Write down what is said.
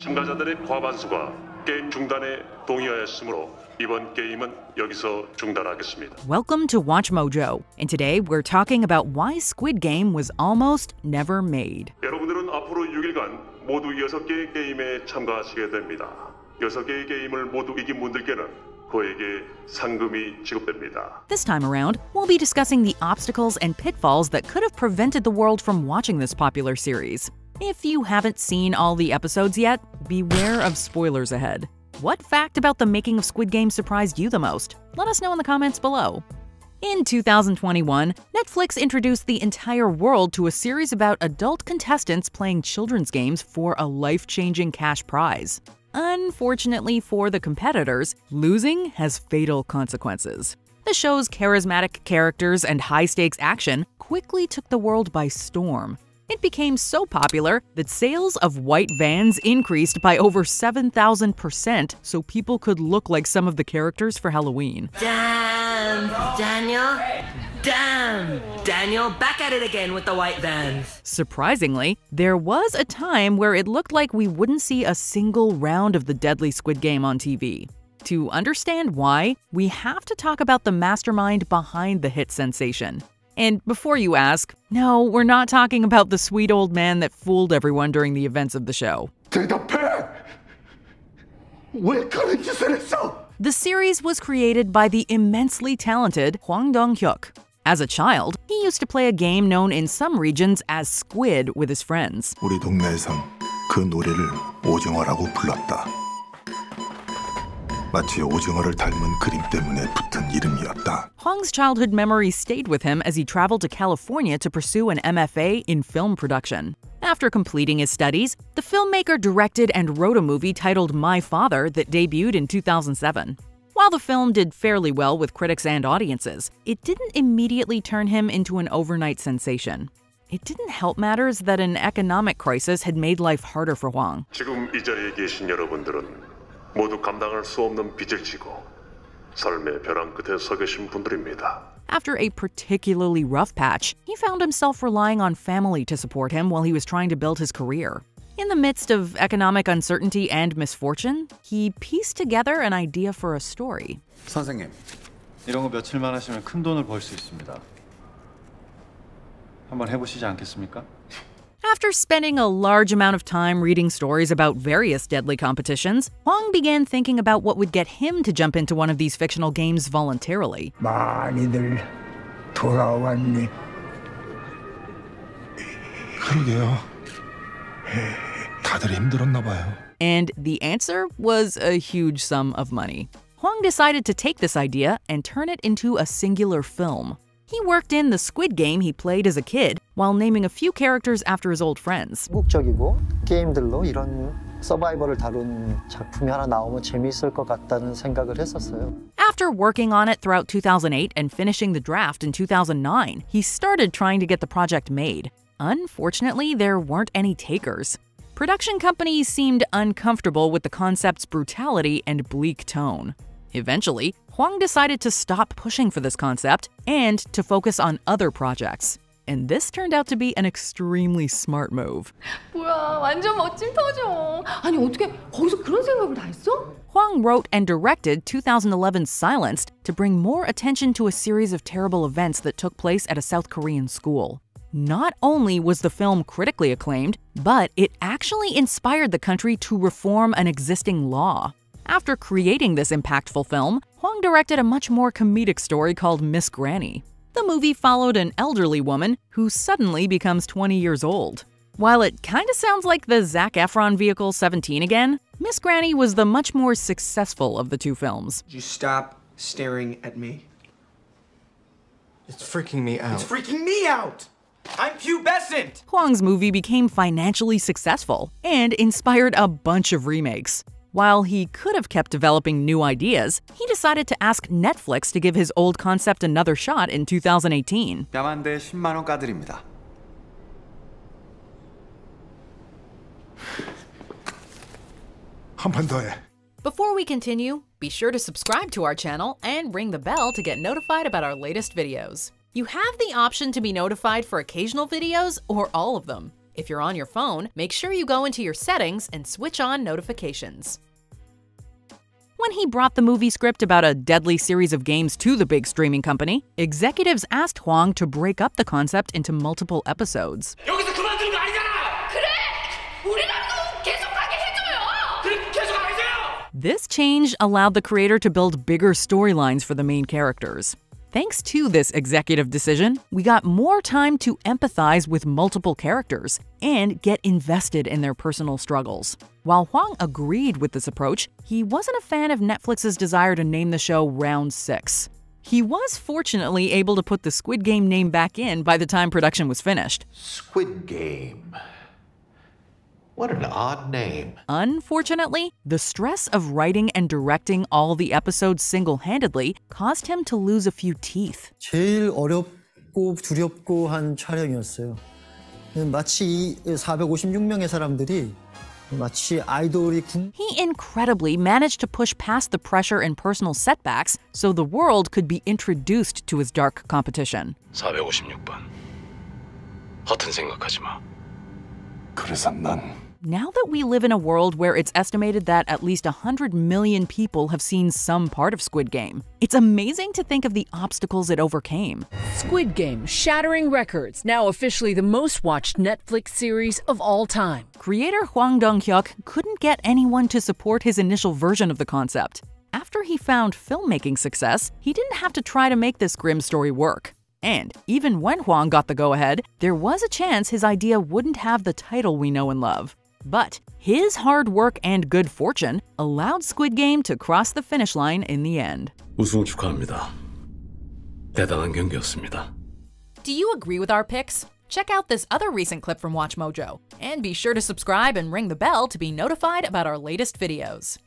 참가자들의 과반수가 게임 중단에 동의하였으므로 이번 게임은 여기서 중단하겠습니다. Welcome to WatchMojo, and today we're talking about why Squid Game was almost never made. 여러분들은 앞으로 6일간 모두 6개의 게임에 참가하시게 됩니다. 6개의 게임을 모두 이긴 분들께는 그에게 상금이 지급됩니다. This time around, we'll be discussing the obstacles and pitfalls that could have prevented the world from watching this popular series. If you haven't seen all the episodes yet, beware of spoilers ahead. What fact about the making of Squid Game surprised you the most? Let us know in the comments below. In 2021, Netflix introduced the entire world to a series about adult contestants playing children's games for a life-changing cash prize. Unfortunately for the competitors, losing has fatal consequences. The show's charismatic characters and high-stakes action quickly took the world by storm. It became so popular that sales of white vans increased by over 7,000% so people could look like some of the characters for Halloween. Damn, Daniel. Damn, Daniel, back at it again with the white vans. Surprisingly, there was a time where it looked like we wouldn't see a single round of the deadly Squid Game on TV. To understand why, we have to talk about the mastermind behind the hit sensation. And before you ask, no, we're not talking about the sweet old man that fooled everyone during the events of the show. 대답해! 왜 그런 짓을 했어? The series was created by the immensely talented Hwang Dong-hyuk. As a child, he used to play a game known in some regions as Squid with his friends. 우리 동네에선 그 놀이를 오징어라고 불렀다. 마치 오징어를 닮은 그림 때문에 붙은 이름이었다. Hwang's childhood memories stayed with him as he traveled to California to pursue an MFA in film production. After completing his studies, the filmmaker directed and wrote a movie titled My Father that debuted in 2007. While the film did fairly well with critics and audiences, it didn't immediately turn him into an overnight sensation. It didn't help matters that an economic crisis had made life harder for Hwang. 지금 이 자리에 계신 여러분들은 모두 감당할 수 없는 빚을 지고 삶의 벼랑 끝에 서 계신 분들입니다. After a particularly rough patch, he found himself relying on family to support him while he was trying to build his career. In the midst of economic uncertainty and misfortune, he pieced together an idea for a story. 선생님, 이런 거 며칠만 하시면 큰 돈을 벌 수 있습니다. 한번 해보시지 않겠습니까? After spending a large amount of time reading stories about various deadly competitions, Hwang began thinking about what would get him to jump into one of these fictional games voluntarily. 많이들 돌아왔니? 그러게요. 다들 힘들었나 봐요. And the answer was a huge sum of money. Hwang decided to take this idea and turn it into a singular film. He worked in the Squid Game he played as a kid while naming a few characters after his old friends. 한국적이고 게임들로 이런 서바이벌을 다룬 작품이 하나 나오면 재미있을 것 같다는 생각을 했었어요. After working on it throughout 2008 and finishing the draft in 2009, he started trying to get the project made. Unfortunately, there weren't any takers. Production companies seemed uncomfortable with the concept's brutality and bleak tone. Eventually, Hwang decided to stop pushing for this concept and to focus on other projects. And this turned out to be an extremely smart move. 뭐야, 완전 멋진 터져. 아니, 어떻게 거기서 그런 생각을 다 했어? Hwang wrote and directed 2011's Silenced to bring more attention to a series of terrible events that took place at a South Korean school. Not only was the film critically acclaimed, but it actually inspired the country to reform an existing law. After creating this impactful film, Hwang directed a much more comedic story called Miss Granny. The movie followed an elderly woman who suddenly becomes 20 years old. While it kinda sounds like the Zac Efron vehicle 17 again, Miss Granny was the much more successful of the two films. You stop staring at me. It's freaking me out. It's freaking me out! I'm pubescent! Hwang's movie became financially successful and inspired a bunch of remakes. While he could have kept developing new ideas, he decided to ask Netflix to give his old concept another shot in 2018. 뺨 한 대 10만 원 까드립니다. 한 판 더 해. Before we continue, be sure to subscribe to our channel and ring the bell to get notified about our latest videos. You have the option to be notified for occasional videos or all of them. If you're on your phone, make sure you go into your settings and switch on notifications. When he brought the movie script about a deadly series of games to the big streaming company, executives asked Hwang to break up the concept into multiple episodes. 여기서 그만두는 거 아니잖아. 그래? 우리나라도 계속하게 해줘요. 그래, 계속 안 해줘요. This change allowed the creator to build bigger storylines for the main characters. Thanks to this executive decision, we got more time to empathize with multiple characters and get invested in their personal struggles. While Hwang agreed with this approach, he wasn't a fan of Netflix's desire to name the show Round 6. He was fortunately able to put the Squid Game name back in by the time production was finished. Squid Game. What an odd name. Unfortunately, the stress of writing and directing all the episodes single-handedly caused him to lose a few teeth. 제일 어렵고 두렵고 한 촬영이었어요. 마치 이 456명의 사람들이 마치 아이돌이 He incredibly managed to push past the pressure and personal setbacks so the world could be introduced to his dark competition. 456번. 허튼 생각하지 마. 그래서 난 Now that we live in a world where it's estimated that at least 100 million people have seen some part of Squid Game, it's amazing to think of the obstacles it overcame. Squid Game, shattering records, now officially the most watched Netflix series of all time. Creator Hwang Dong-hyuk couldn't get anyone to support his initial version of the concept. After he found filmmaking success, he didn't have to try to make this grim story work. And even when Hwang got the go-ahead, there was a chance his idea wouldn't have the title we know and love. But his hard work and good fortune allowed Squid Game to cross the finish line in the end. 우승 축하합니다. 대단한 경기였습니다. Do you agree with our picks? Check out this other recent clip from WatchMojo. And be sure to subscribe and ring the bell to be notified about our latest videos.